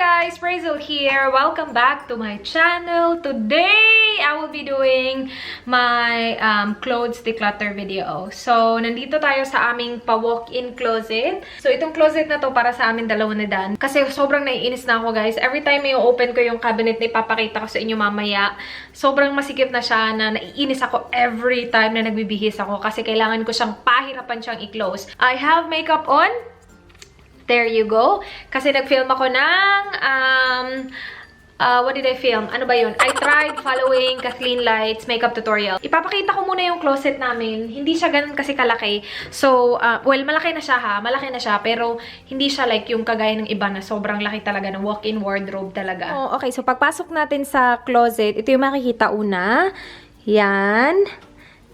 guys, Rhaze here. Welcome back to my channel. Today, I will be doing my clothes declutter video. So, nandito tayo sa aming pa-walk-in closet. So, itong closet na to para sa amin dalawa ni Dan. Kasi sobrang naiinis na ako guys. Every time may open ko yung cabinet na ipapakita ko sa inyo mamaya, sobrang masikip na siya na naiinis ako every time na nagbibihis ako. Kasi kailangan ko siyang pahirapan siyang i-close. I have makeup on. There you go. Kasi nag-film ako ng, what did I film? Ano ba yun? I tried following Kathleen Light's makeup tutorial. Ipapakita ko muna yung closet namin. Hindi siya ganun kasi kalaki. So, well, malaki na siya ha. Malaki na siya. Pero, hindi siya like yung kagaya ng iba na sobrang laki talaga ng walk-in wardrobe talaga. Oh, okay, so pagpasok natin sa closet, ito yung makikita una. Yan.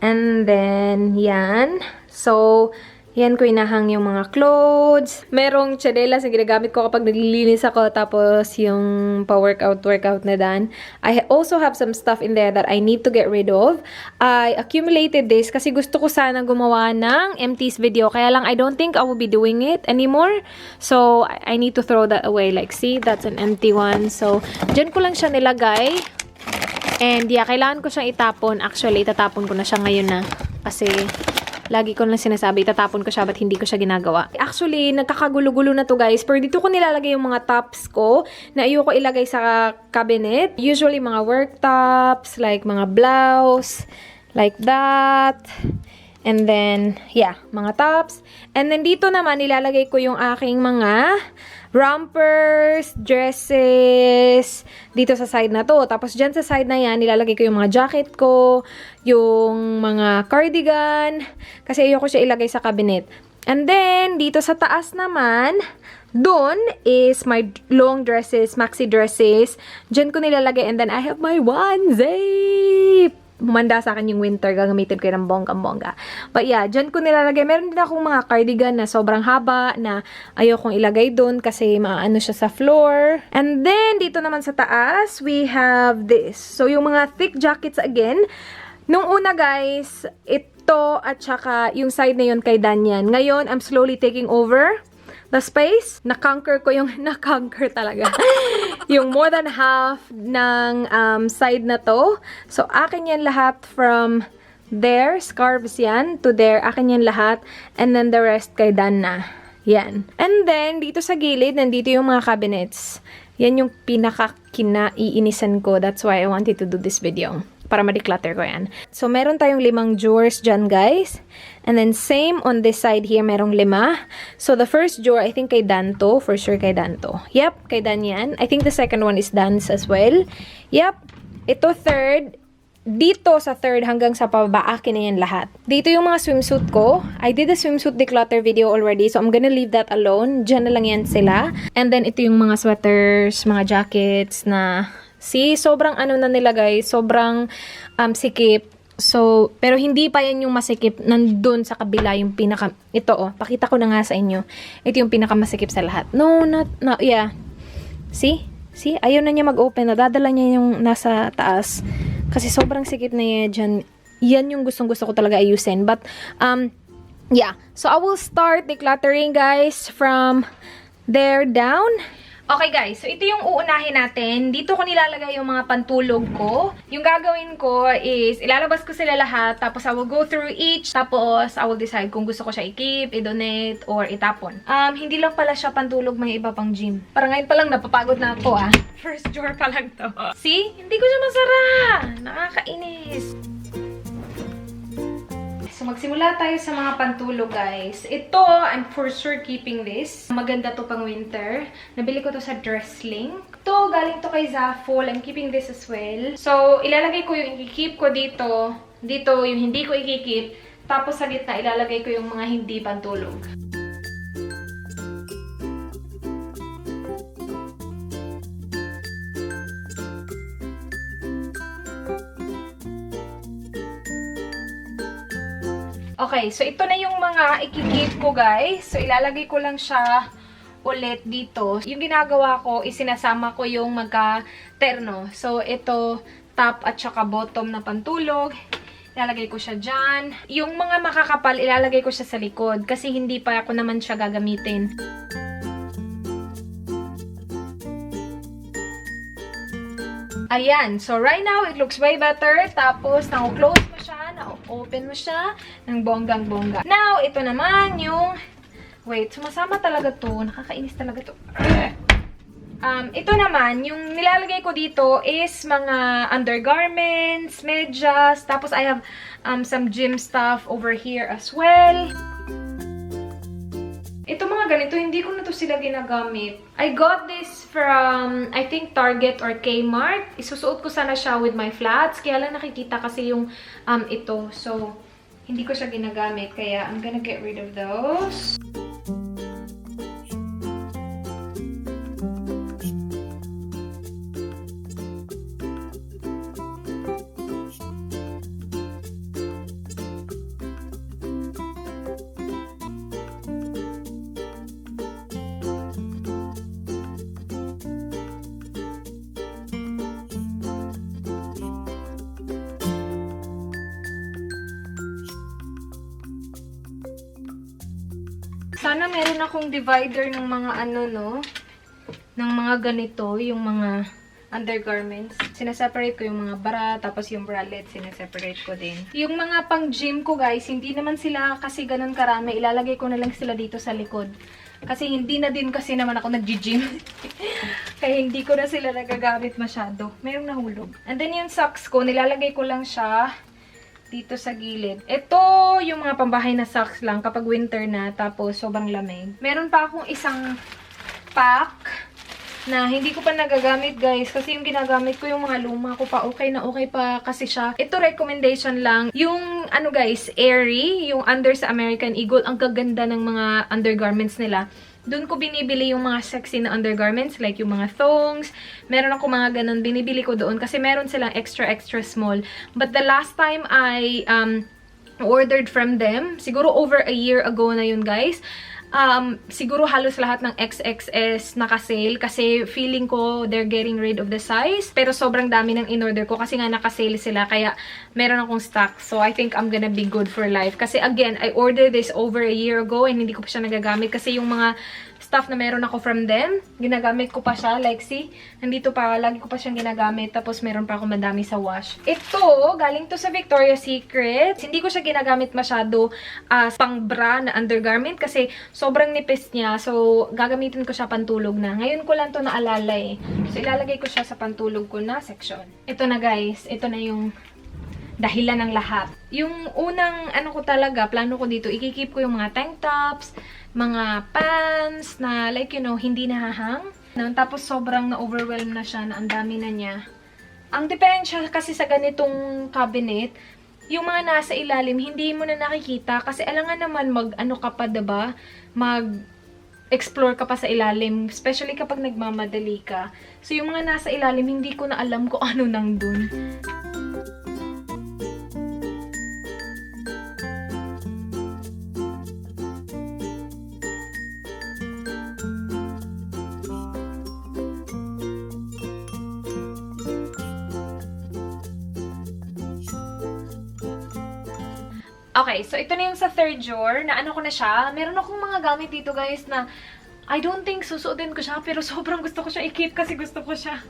And then, yan. So, yan ko inahang yung mga clothes. Merong chanelas na ginagamit ko kapag naglilinis ako. Tapos yung pa-workout na Dan. I also have some stuff in there that I need to get rid of. I accumulated this kasi gusto ko sana gumawa ng empties video. Kaya lang I don't think I will be doing it anymore. So I need to throw that away. Like see, that's an empty one. So dyan ko lang siya nilagay. And yeah, kailangan ko siyang itapon. Actually, itatapon ko na siya ngayon na. Kasi lagi ko lang sinasabi, itatapon ko siya, ba't hindi ko siya ginagawa. Actually, nagkakagulo-gulo na to guys. Pero dito ko nilalagay yung mga tops ko na ayoko ilagay sa cabinet. Usually, mga work tops, like mga blouse, like that. And then, yeah, mga tops. And then dito naman, nilalagay ko yung aking mga rompers, dresses, dito sa side na to. Tapos dyan sa side na yan, nilalagay ko yung mga jacket ko, yung mga cardigan, kasi ayoko siya ilagay sa cabinet. And then, dito sa taas naman, doon is my long dresses, maxi dresses. Dyan ko nilalagay. And then, I have my onesie. Humanda sa akin yung winter, gagamitin ko yung bonggang-bongga. But yeah, dyan ko nilalagay. Meron din akong mga cardigan na sobrang haba na ayokong ilagay doon kasi maano siya sa floor. And then, dito naman sa taas, we have this. So, yung mga thick jackets again. Nung una guys, ito at saka yung side na yun kay Dan yan. Ngayon, I'm slowly taking over the space. Na-conquer ko yung, na-conquer talaga. Yung more than half ng side na to. So, akin yan lahat from there, scarves yan, to there. Akin yan lahat. And then the rest kay Dan na. Yan. And then, dito sa gilid, nandito yung mga cabinets. Yan yung pinaka-kinaiinisan ko. That's why I wanted to do this video. Para ma-declutter ko yan. So, meron tayong 5 drawers dyan, guys. And then, same on this side here, merong 5. So, the first drawer, I think kay Dan to. For sure, kay Dan to. Yep, kay Dan yan. I think the second one is Dan's as well. Yep. Ito, third. Dito sa third hanggang sa pababa, akin na yan lahat. Dito yung mga swimsuit ko. I did a swimsuit declutter video already, so I'm gonna leave that alone. Diyan na lang yan sila. And then, ito yung mga sweaters, mga jackets na see, sobrang ano na nila guys, sobrang sikip. So, pero hindi pa yan yung masikip. Nandun sa kabila yung pinaka, ito oh, pakita ko na nga sa inyo. Ito yung pinaka masikip sa lahat. No, yeah. See? See? Ayaw na niya mag-open. Nadadala niya yung nasa taas. Kasi sobrang sikip na yan dyan. Yan yung gustong-gusto ko talaga ayusin. But, yeah. So, I will start decluttering guys from there down. Okay guys, so ito yung uunahin natin. Dito ko nilalagay yung mga pantulog ko. Yung gagawin ko is, ilalabas ko sila lahat, tapos I will go through each, tapos I will decide kung gusto ko siya i-keep, i-donate, or itapon. Hindi lang pala siya pantulog, may iba pang gym. Parang ngayon pa lang napapagod na ako ah. First drawer pa lang to. See? Hindi ko siya masara. Nakakainis. So, magsimula tayo sa mga pantulog, guys. Ito, I'm for sure keeping this. Maganda to pang winter. Nabili ko to sa Dressling. Ito, galing to kay Zafol. I'm keeping this as well. So, ilalagay ko yung i-keep ko dito. Dito, yung hindi ko i-keep. Tapos, sa gitna, ilalagay ko yung mga hindi pantulog. Okay, so ito na yung mga i-keep ko guys. So ilalagay ko lang siya ulit dito. Yung ginagawa ko, isinasama ko yung magka-terno. So ito, top at saka bottom na pantulog. Ilalagay ko siya dyan. Yung mga makakapal, ilalagay ko siya sa likod. Kasi hindi pa ako naman siya gagamitin. Ayan. So, right now, it looks way better. Tapos, na-close mo siya, na-open mo siya ng bonggang-bongga. Now, ito naman yung... Wait, sumasama talaga to. Nakakainis talaga to. Ito naman, yung nilalagay ko dito is mga undergarments, medyas. Tapos, I have some gym stuff over here as well. Ito mga ganito, hindi ko na to sila ginagamit. I got this from, I think, Target or Kmart. Isusuot ko sana siya with my flats. Kaya lang nakikita kasi yung ito. So, hindi ko siya ginagamit. Kaya, I'm gonna get rid of those. Sana meron akong divider ng mga ano, no? Ng mga ganito, yung mga undergarments. Sineseparate ko yung mga bra, tapos yung bralette, sineseparate ko din. Yung mga pang gym ko, guys, hindi naman sila kasi ganun karami. Ilalagay ko na lang sila dito sa likod. Kasi hindi na din kasi naman ako nag-gym. Kaya hindi ko na sila nagagamit masyado. Mayroong nahulog. And then yung socks ko, nilalagay ko lang siya dito sa gilid. Ito yung mga pambahay na socks lang kapag winter na, tapos sobrang lamig. Meron pa akong isang pack na hindi ko pa nagagamit, guys. Kasi yung ginagamit ko yung mga luma ko pa. Okay na okay pa kasi siya. Ito recommendation lang. Yung ano, guys, airy, yung under sa American Eagle, ang gaganda ng mga undergarments nila. Doon ko binibili yung mga sexy na undergarments, like yung mga thongs. Meron ako mga ganun, binibili ko doon kasi meron silang extra small. But the last time I ordered from them, siguro over a year ago na yun, guys. Siguro halos lahat ng XXS naka-sale kasi feeling ko they're getting rid of the size. Pero sobrang dami ng in-order ko kasi nga naka-sale sila kaya meron akong stock. So I think I'm gonna be good for life. Kasi again, I ordered this over a year ago and hindi ko pa siya nagagamit kasi yung mga stuff na meron ako from them, ginagamit ko pa siya. Like, see, nandito pa, lagi ko pa siyang ginagamit. Tapos, meron pa ako madami sa wash. Ito, galing to sa Victoria's Secret. Hindi ko siya ginagamit masyado as pang bra na undergarment kasi sobrang nipis niya. So, gagamitin ko siya pantulog na. Ngayon ko lang to naalala eh. So, ilalagay ko siya sa pantulog ko na section. Ito na, guys. Ito na yung dahilan ng lahat. Yung unang, ano ko talaga, plano ko dito, ikikip ko yung mga tank tops, mga pants na, like, you know, hindi nahahang. Tapos, sobrang na-overwhelm na siya, na ang dami na niya. Ang diferensya kasi sa ganitong cabinet, yung mga nasa ilalim, hindi mo na nakikita. Kasi, alangan naman, mag-ano ka pa, diba? Mag-explore ka pa sa ilalim. Especially kapag nagmamadali ka. So, yung mga nasa ilalim, hindi ko na alam kung ano nang dun. Okay, so ito na yung sa third drawer, na ano ko na siya. Meron akong mga gamit dito, guys, na I don't think susuotin ko siya, pero sobrang gusto ko siya i-keep kasi gusto ko siya.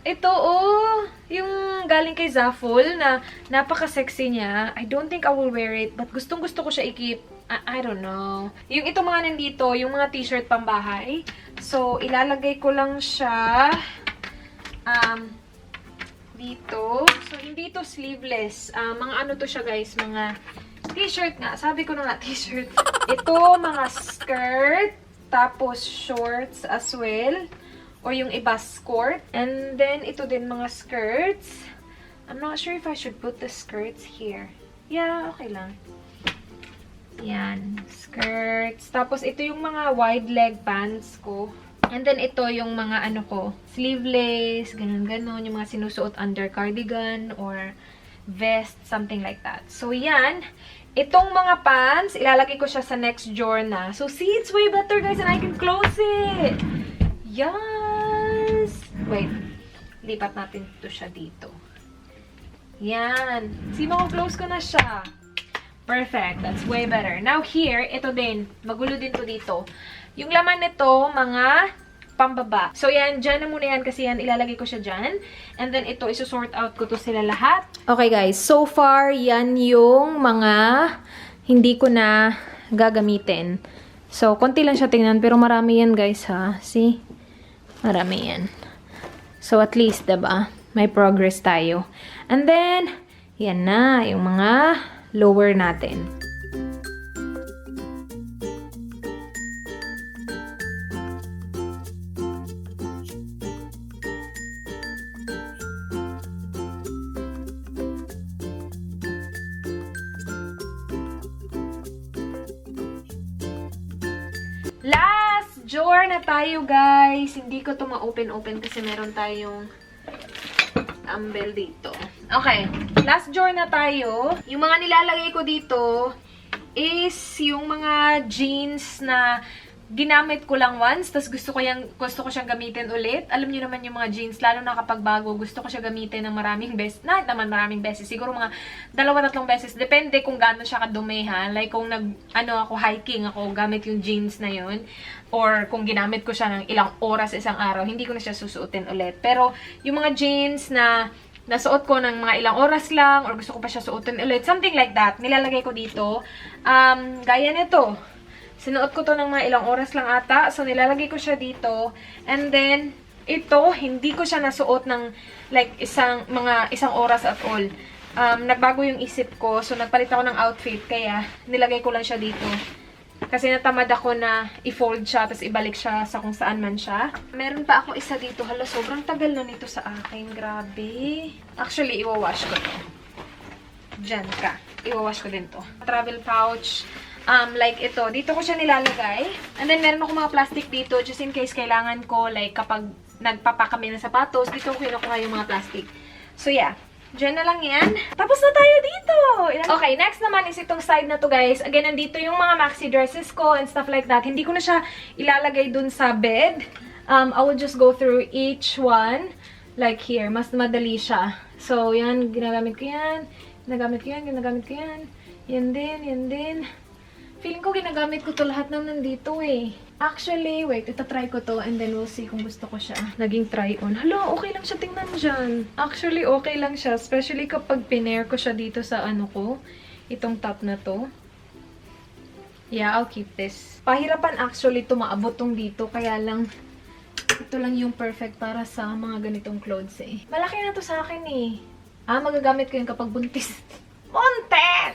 Ito, oh, yung galing kay Zaful na napaka-sexy niya. I don't think I will wear it, but gustong-gusto ko siya i-keep. I don't know. Yung ito mga nandito, yung mga t-shirt pambahay. So, ilalagay ko lang siya dito. So, hindi to sleeveless. Mga ano to siya, guys. Mga t-shirt nga. Sabi ko na nga, t-shirt. Ito, mga skirt. Tapos, shorts as well. Or yung iba, skirt. And then, ito din, mga skirts. I'm not sure if I should put the skirts here. Yeah, okay lang. Yan. Skirts. Tapos, ito yung mga wide leg pants ko. And then, ito yung mga ano ko, sleeveless, ganun-ganon, yung mga sinusuot under cardigan or vest, something like that. So, yan. Itong mga pants, ilalagay ko siya sa next drawer na. So, see, it's way better, guys, and I can close it. Yes! Wait. Lipat natin ito siya dito. Yan. See, close ko na siya. Perfect. That's way better. Now, here, ito din. Magulo din to dito. Yung laman nito, mga pambaba. So, yan. Dyan na muna yan kasi yan. Ilalagay ko siya dyan. And then, ito, isusort out ko to sila lahat. Okay, guys. So far, yan yung mga hindi ko na gagamitin. So, konti lang siya tingnan. Pero marami yan, guys, ha? See? Marami yan. So, at least, diba? May progress tayo. And then, yan na. Yung mga lower natin. Last drawer na tayo, guys. Hindi ko to ma-open kasi meron tayong dumbbell dito. Okay. Last drawer na tayo. Yung mga nilalagay ko dito is yung mga jeans na ginamit ko lang once, tapos gusto ko siyang gamitin ulit. Alam niyo naman yung mga jeans, lalo na kapag bago, gusto ko siya gamitin ng maraming beses. Maraming beses. Siguro mga 2-3 beses. Depende kung gaano siya kadumi, ha. Like kung ako hiking ako, gamit yung jeans na yun. Or kung ginamit ko siya ng ilang oras isang araw, hindi ko na siya susuotin ulit. Pero yung mga jeans na nasuot ko ng mga ilang oras lang, or gusto ko pa siya suotin ulit, something like that, nilalagay ko dito. Gaya nito. Sinuot ko to ng mga ilang oras lang ata. So, nilalagay ko siya dito. And then, ito, hindi ko siya nasuot ng like isang oras at all. Nagbago yung isip ko. So, nagpalit ako ng outfit. Kaya, nilagay ko lang siya dito. Kasi natamad ako na i-fold siya, tapos ibalik siya sa kung saan man siya. Meron pa ako isa dito. Hala, sobrang tagal na nito sa akin. Grabe. Actually, iwawash ko to. Diyan ka. Iwawash ko din to. Travel pouch. Like ito, dito ko siya nilalagay. And then, meron ako mga plastic dito, just in case kailangan ko, like, kapag nagpapak kami ng sapatos, dito ko kinukuha yung mga plastic. So, yeah. Diyan na lang yan. Tapos na tayo dito! Okay, next naman is itong side na to, guys. Again, nandito yung mga maxi dresses ko and stuff like that. Hindi ko na siya ilalagay dun sa bed. I will just go through each one. Like here, mas madali siya. So, yan, ginagamit ko yan. Ginagamit ko yan, ginagamit ko yan. Yan din, yan din. Feeling ko ginagamit ko to lahat ng nandito eh. Actually, wait, itatry ko to and then we'll see kung gusto ko siya. Naging try on. Hala, okay lang siya tingnan dyan. Actually, okay lang siya. Especially kapag pinair ko siya dito sa ano ko. Itong top na to. Yeah, I'll keep this. Pahirapan actually to maabot tong dito. Kaya lang, ito lang yung perfect para sa mga ganitong clothes eh. Malaki na to sa akin eh. Magagamit ko yun kapag buntis. Buntis!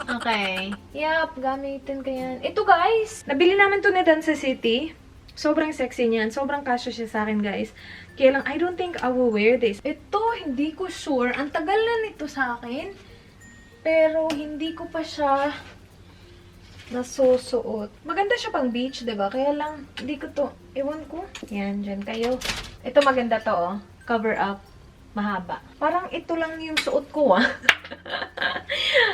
Okay. Yup, gamitin ko yan. Ito guys, nabili namin to ni Dan sa City. Sobrang sexy niyan. Sobrang kasya siya sa akin guys. Kaya lang, I don't think I will wear this. Ito, hindi ko sure. Ang tagal na nito sa akin. Pero, hindi ko pa siya nasusuot. Maganda siya pang beach, diba? Kaya lang, hindi ko to, ewan ko. Yan, dyan kayo. Ito maganda to, oh. Cover up. Mahaba. Parang ito lang yung suot ko, ah.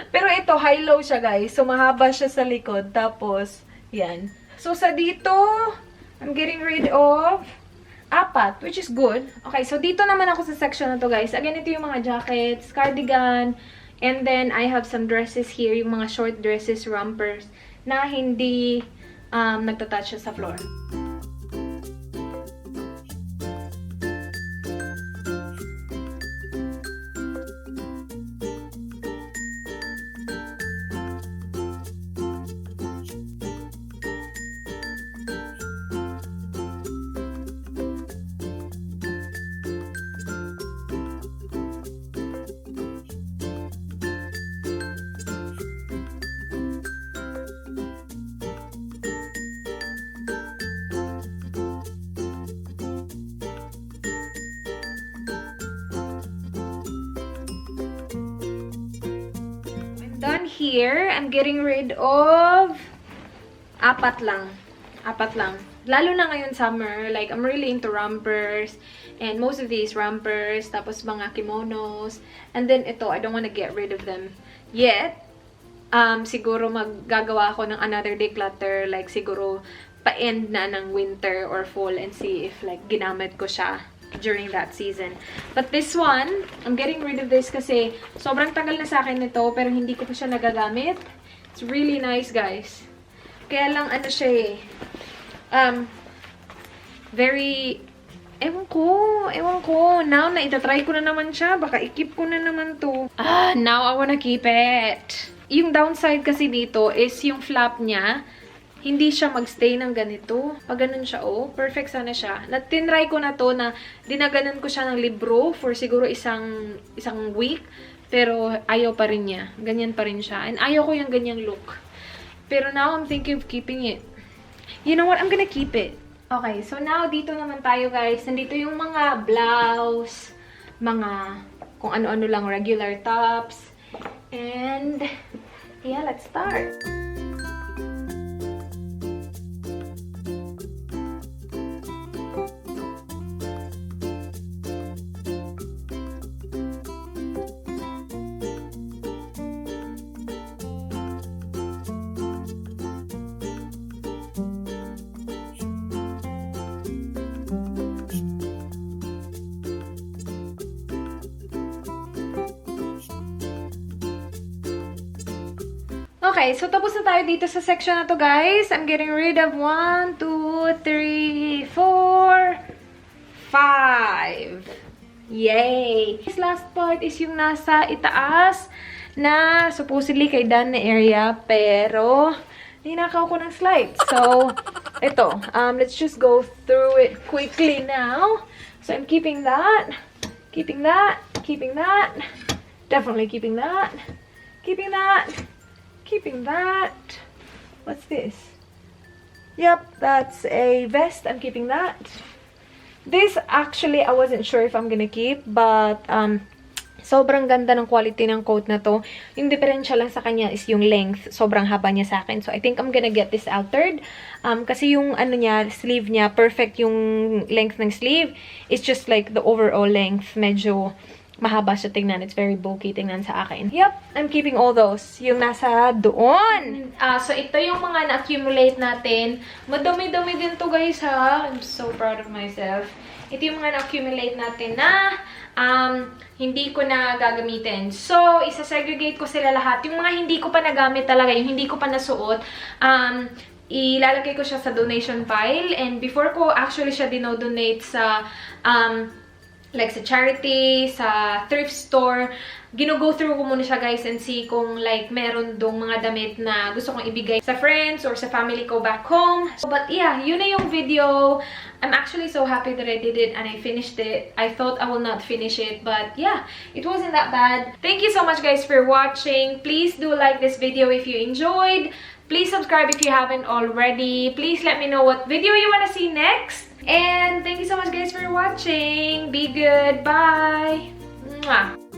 Pero ito, high-low siya, guys. So, mahaba siya sa likod. Tapos, yan. So, sa dito, I'm getting rid of 4, which is good. Okay, so dito naman ako sa section na to, guys. Again, ito yung mga jackets, cardigan, and then, I have some dresses here, yung mga short dresses, rompers, na hindi nagtatouch sa floor. Done here, I'm getting rid of 4 lang. 4 lang. Lalo na ngayon summer, like I'm really into rompers and most of these rompers, tapos mga kimonos. And then ito, I don't want to get rid of them yet. Siguro maggagawa ako ng another declutter, like siguro pa-end na ng winter or fall and see if like ginamit ko siya during that season. But this one, I'm getting rid of this kasi sobrang tagal na sa akin nito pero hindi ko pa siya nagagamit. It's really nice, guys. Kaya lang ano siya eh. very, ewan ko. Now na itatry ko na naman siya. Baka i-keep ko na naman to. Now I wanna keep it. Yung downside kasi dito is yung flap niya, hindi siya magstay ng ganito. Pag ganun siya, perfect sana siya. Tinry ko na to na dinaganan ko siya ng libro for siguro isang week. Pero ayaw pa rin niya. Ganyan pa rin siya. And ayaw ko yung ganyang look. Pero now I'm thinking of keeping it. You know what? I'm gonna keep it. Okay, so now dito naman tayo guys. Nandito yung mga blouse, mga kung ano-ano lang regular tops. And yeah, let's start. Okay, so tapos na tayo dito sa section na to, guys. I'm getting rid of 1, 2, 3, 4, 5. Yay! This last part is yung nasa itaas na supposedly kay Dan na area, pero ninakaw ko ng slide. So, ito. Let's just go through it quickly now. So, I'm keeping that. Keeping that. Keeping that. Definitely keeping that. Keeping that. Keeping that. What's this? Yep, that's a vest. I'm keeping that. This, actually, I wasn't sure if I'm gonna keep, but sobrang ganda ng quality ng coat na to. Yung differential lang sa kanya is yung length. Sobrang haba niya sa akin. So, I think I'm gonna get this altered. Kasi yung ano niya, sleeve niya, perfect yung length ng sleeve. It's just like the overall length. Medyo mahaba siya tingnan. It's very bulky tingnan sa akin. Yep, I'm keeping all those. Yung nasa doon. So, ito yung mga na-accumulate natin. Madumi-dumi din to, guys, ha? I'm so proud of myself. Ito yung mga na-accumulate natin na hindi ko na gagamitin. So, isa-segregate ko sila lahat. Yung mga hindi ko pa nagamit talaga, yung hindi ko pa nasuot, ilalagay ko siya sa donation pile. And before ko actually siya dinodonate sa like sa charity, sa thrift store, gino-go through ko muna siya, guys, and see kung like meron dong mga damit na gusto kong ibigay sa friends or sa family ko back home. But yeah, yun na yung video. I'm actually so happy that I did it and I finished it. I thought I will not finish it, but yeah, it wasn't that bad. Thank you so much, guys, for watching. Please do like this video if you enjoyed. Please subscribe if you haven't already. Please let me know what video you want to see next. And thank you so much, guys, for watching. Be good. Bye. Mwah.